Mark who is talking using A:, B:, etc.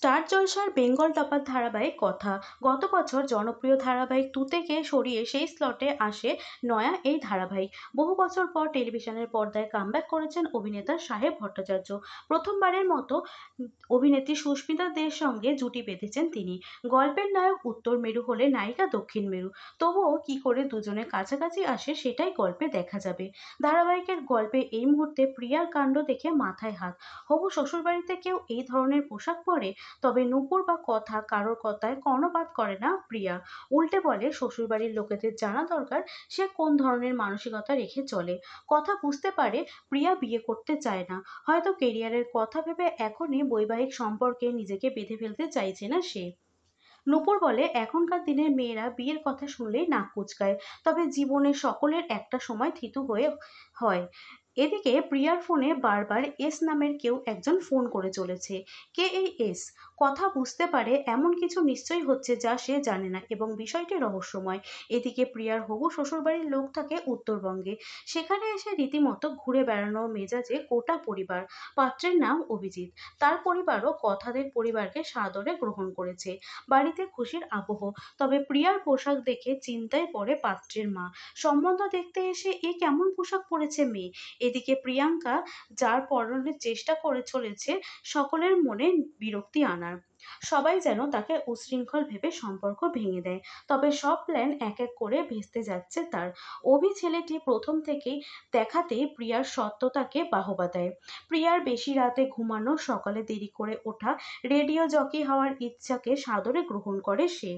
A: Star জলসার Bengal topper ধারাবাহিক কথা। গত বছর জনপ্রিয় ধারাবাহিক তুতেকে সরিয়ে সেই স্লটে আসে নয়া এই ধারাবাহিক। বহু বছর পর টেলিভিশনের পর্দায় কামব্যাক করেছেন অভিনেতা সাহেব ভট্টাচার্য। প্রথমবারের মতো অভিনেত্রী সুস্মিতা দের সঙ্গে জুটি বেঁধেছেন তিনি। গল্পের নায়ক উত্তর মেরু হলে নায়িকা দক্ষিণ মেরু। তবুও কি করে দুজনে কাছাকাছি আসে সেটাই গল্পে দেখা যাবে। ধারাবাহিকের গল্পে এই মুহূর্তে প্রিয়ার কাণ্ড দেখে মাথায় হাত। হবু শ্বশুরবাড়িতে কেউ এই ধরনের পোশাক পরে? তবে নূপুর বা কথা কারোর কথায় কর্ণপাত করে না প্রিয়া। উল্টে বলে শ্বশুরবাড়ির লোকেদের জানা দরকার সে কোন ধরনের মানসিকতা রেখে চলে। কথা বুঝতে পারে প্রিয়া বিয়ে করতে চায় না, হয়তো কেরিয়ারের কথা ভেবে এখনই বৈবাহিক সম্পর্কে নিজেকে বেঁধে ফেলতে চাইছে না সে। নূপুর বলে এখনকার দিনের মেয়েরা বিয়ের কথা শুনলেই নাক কুঁচকায়, তবে জীবনের সকলের একটা সময় থিতু হয়ে হয়। এদিকে প্রিয়ার ফোনে বারবার এস নামের কেউ একজন ফোন করে চলেছে। কে এই এস? কথা বুঝতে পারে এমন কিছু নিশ্চয়ই হচ্ছে যা সে জানে না এবং বিষয়টি রহস্যময়। এদিকে প্রিয়ার হবু শ্বশুরবাড়ির লোক থাকে উত্তরবঙ্গে। সেখানে এসে রীতিমতো ঘুরে বেড়ানো মেজাজে গোটা পরিবার। পাত্রের নাম অভিজিৎ। তার পরিবারও কথাদের পরিবারকে সাদরে গ্রহণ করেছে। বাড়িতে খুশির আবহ। তবে প্রিয়ার পোশাক দেখে চিন্তায় পড়ে পাত্রের মা। সম্বন্ধ দেখতে এসে এ কেমন পোশাক পরেছে মেয়ে। এদিকে প্রিয়াঙ্কা যার পরনের চেষ্টা করে চলেছে সকলের মনে বিরক্তি আনার। সবাই যেন তাকে উচ্ছৃঙ্খল ভেবে সম্পর্ক ভেঙে দেয়। তবে সব প্ল্যান এক এক করে ভেস্তে যাচ্ছে তার। অভি ছেলেটি প্রথম থেকেই দেখাতেই প্রিয়ার সত্যতাকে বাহবা দেয়। প্রিয়ার বেশি রাতে ঘুমানো, সকালে দেরি করে ওঠা, রেডিও জকি হওয়ার ইচ্ছাকে সাদরে গ্রহণ করে সে।